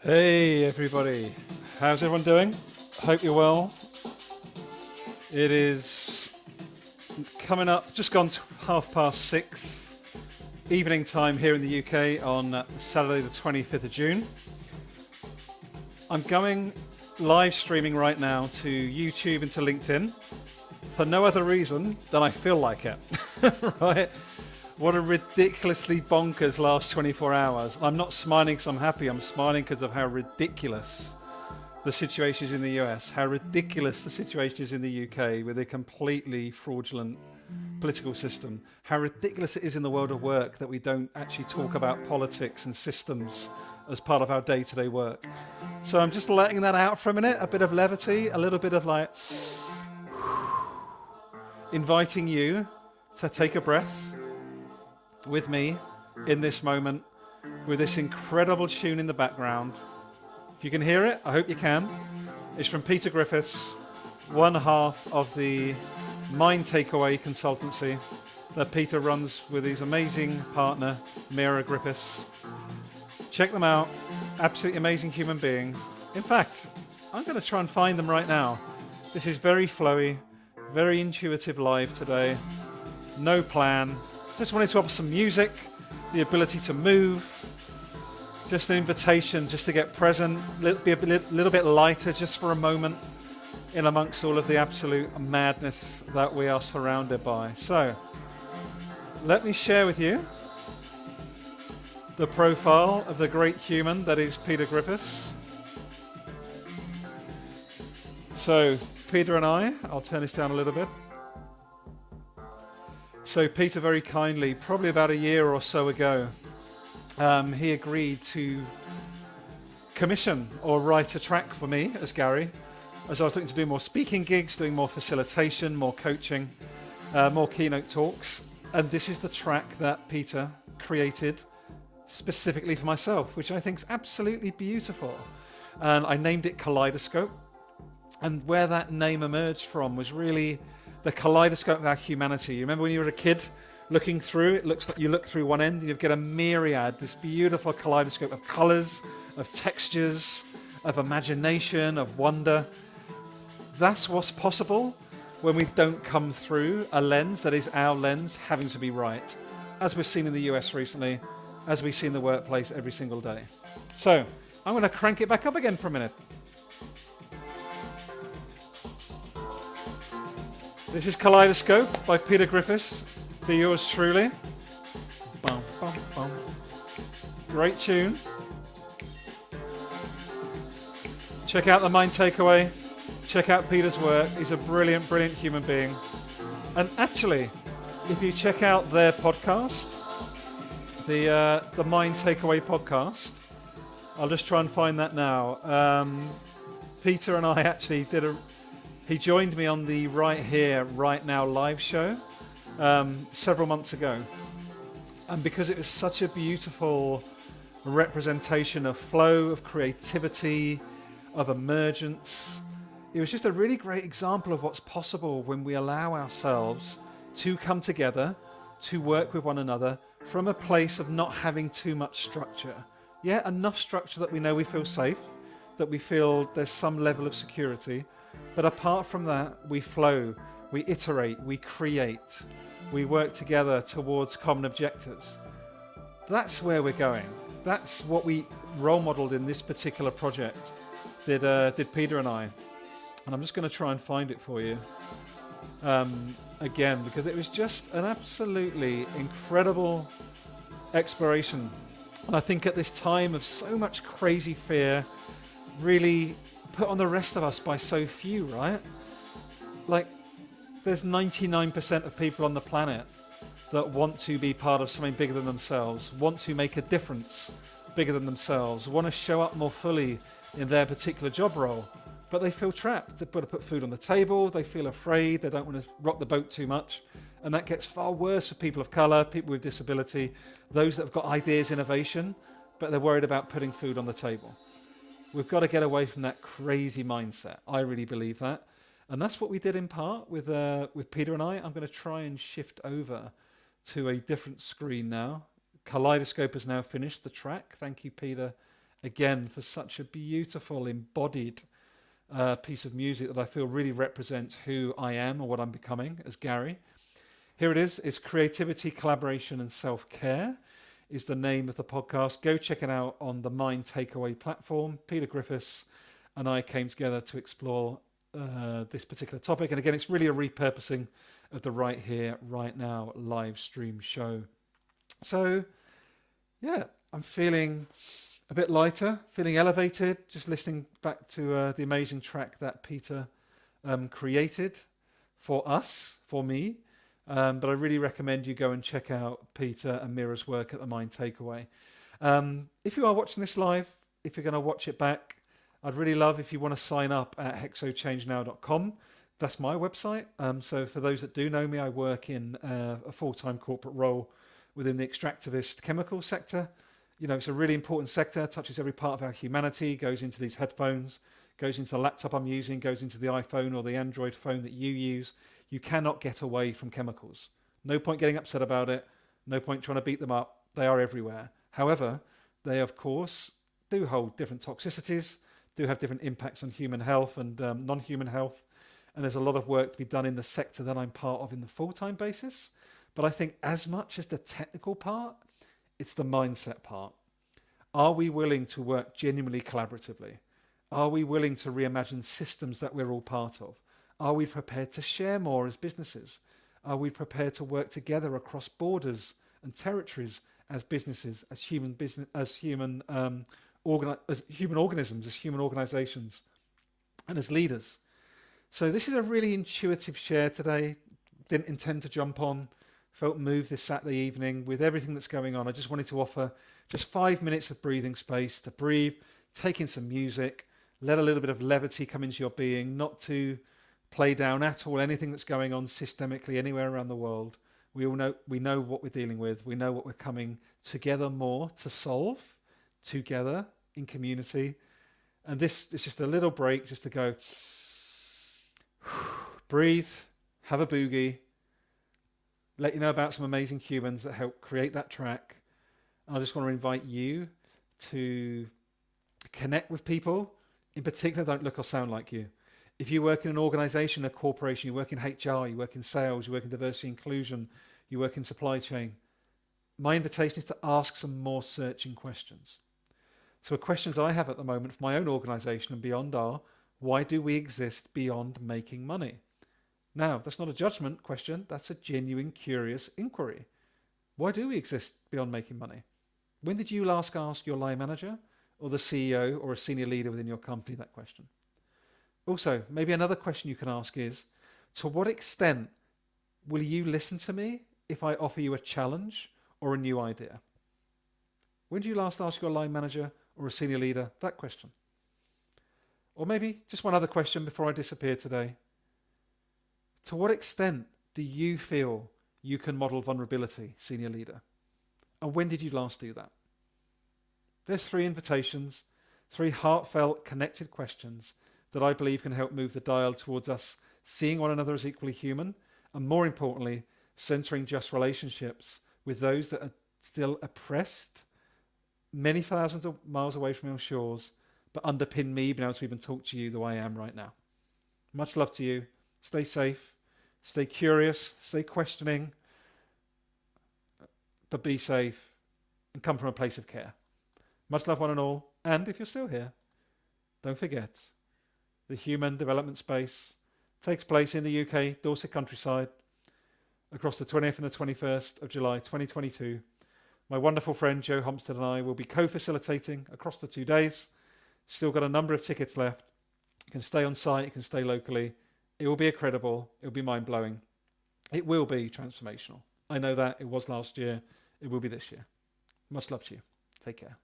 Hey everybody, how's everyone doing? Hope you're well. It is coming up, just gone to 6:30 evening time here in the UK on Saturday the 25th of June. I'm going live streaming right now to YouTube and to LinkedIn for no other reason than I feel like it, right? What a ridiculously bonkers last 24 hours. I'm not smiling because I'm happy, I'm smiling because of how ridiculous the situation is in the US, how ridiculous the situation is in the UK with a completely fraudulent political system, how ridiculous it is in the world of work that we don't actually talk about politics and systems as part of our day-to-day work. So I'm just letting that out for a minute, a bit of levity, a little bit of like inviting you to take a breath with me in this moment with this incredible tune in the background. If you can hear it, I hope you can. It's from Peter Griffiths, one half of the Mind Takeaway consultancy that Peter runs with his amazing partner, Mira Griffiths. Check them out, absolutely amazing human beings. In fact, I'm going to try and find them right now. This is very flowy, very intuitive live today, no plan. Just wanted to offer some music, the ability to move, just an invitation just to get present, be a little bit lighter just for a moment in amongst all of the absolute madness that we are surrounded by. So, let me share with you the profile of the great human that is Peter Griffiths. So, Peter and I'll turn this down a little bit. So Peter very kindly, probably about a year or so ago, he agreed to commission or write a track for me as Gary, as I was looking to do more speaking gigs, doing more facilitation, more coaching, more keynote talks. And this is the track that Peter created specifically for myself, which I think is absolutely beautiful. And I named it Kaleidoscope. And where that name emerged from was really the kaleidoscope of our humanity. You remember when you were a kid looking through, it looks like you look through one end and you get a myriad, this beautiful kaleidoscope of colors, of textures, of imagination, of wonder. That's what's possible when we don't come through a lens that is our lens having to be right, as we've seen in the US recently, as we see in the workplace every single day. So I'm going to crank it back up again for a minute. This is Kaleidoscope by Peter Griffiths, for yours truly. Bum, bum, bum. Great tune. Check out the Mind Takeaway. Check out Peter's work. He's a brilliant, brilliant human being. And actually, if you check out their podcast, the Mind Takeaway podcast, I'll just try and find that now. Peter and I actually he joined me on the Right Here, Right Now live show several months ago. And because it was such a beautiful representation of flow, of creativity, of emergence, it was just a really great example of what's possible when we allow ourselves to come together, to work with one another from a place of not having too much structure. Yeah, enough structure that we know we feel safe, that we feel there's some level of security. But apart from that, we flow, we iterate, we create, we work together towards common objectives. That's where we're going. That's what we role modeled in this particular project, did Peter and I. And I'm just going to try and find it for you again, because it was just an absolutely incredible exploration. And I think at this time of so much crazy fear, really put on the rest of us by so few, right? Like, there's 99% of people on the planet that want to be part of something bigger than themselves, want to make a difference bigger than themselves, want to show up more fully in their particular job role, but they feel trapped. They've got to put food on the table, they feel afraid, they don't want to rock the boat too much, and that gets far worse for people of colour, people with disability, those that have got ideas, innovation, but they're worried about putting food on the table. We've got to get away from that crazy mindset. I really believe that. And that's what we did in part with Peter and I. I'm going to try and shift over to a different screen now. Kaleidoscope has now finished the track. Thank you, Peter again, for such a beautiful, embodied piece of music that I feel really represents who I am or what I'm becoming as Gary. Here it is. It's Creativity, Collaboration and Self-Care is the name of the podcast. Go check it out on the Mind Takeaway platform. Peter Griffiths and I came together to explore this particular topic. And again, it's really a repurposing of the Right Here, Right Now live stream show. So, yeah, I'm feeling a bit lighter, feeling elevated, just listening back to the amazing track that Peter created for us, for me. But I really recommend you go and check out Peter and Mira's work at the Mind Takeaway. If you are watching this live, if you're going to watch it back, I'd really love if you want to sign up at hexochangenow.com. That's my website. So for those that do know me, I work in a full-time corporate role within the extractivist chemical sector. You know, it's a really important sector, touches every part of our humanity, goes into these headphones, goes into the laptop I'm using, goes into the iPhone or the Android phone that you use. You cannot get away from chemicals. No point getting upset about it. No point trying to beat them up. They are everywhere. However, they, of course, do hold different toxicities, do have different impacts on human health and non-human health. And there's a lot of work to be done in the sector that I'm part of in the full-time basis. But I think as much as the technical part, it's the mindset part. Are we willing to work genuinely collaboratively? Are we willing to reimagine systems that we're all part of? Are we prepared to share more as businesses? Are we prepared to work together across borders and territories as businesses, as human organisms, as human organizations, and as leaders? So this is a really intuitive share today. Didn't intend to jump on. Felt moved this Saturday evening with everything that's going on. I just wanted to offer just 5 minutes of breathing space to breathe, take in some music, let a little bit of levity come into your being, not to play down at all anything that's going on systemically anywhere around the world. We know what we're dealing with. We know what we're coming together more to solve together in community. And this is just a little break just to go breathe, have a boogie, let you know about some amazing humans that help create that track. And I just want to invite you to connect with people. In particular, don't look or sound like you. If you work in an organization, a corporation, you work in HR, you work in sales, you work in diversity inclusion, you work in supply chain, my invitation is to ask some more searching questions. So the questions I have at the moment for my own organization and beyond are, why do we exist beyond making money? Now, that's not a judgment question. That's a genuine, curious inquiry. Why do we exist beyond making money? When did you last ask your line manager or the CEO or a senior leader within your company that question? Also, maybe another question you can ask is, to what extent will you listen to me if I offer you a challenge or a new idea? When did you last ask your line manager or a senior leader that question? Or maybe just one other question before I disappear today. To what extent do you feel you can model vulnerability, senior leader? And when did you last do that? There's 3 invitations, 3 heartfelt, connected questions that I believe can help move the dial towards us seeing one another as equally human, and more importantly, centering just relationships with those that are still oppressed, many thousands of miles away from your shores, but underpin me being able to even talk to you the way I am right now. Much love to you. Stay safe. Stay curious. Stay questioning. But be safe and come from a place of care. Much love, one and all. And if you're still here, don't forget, the Human Development Space takes place in the UK, Dorset countryside, across the 20th and the 21st of July 2022. My wonderful friend Joe Homstead and I will be co-facilitating across the 2 days. Still got a number of tickets left. You can stay on site, you can stay locally. It will be incredible. It will be mind-blowing. It will be transformational. I know that. It was last year. It will be this year. Much love to you. Take care.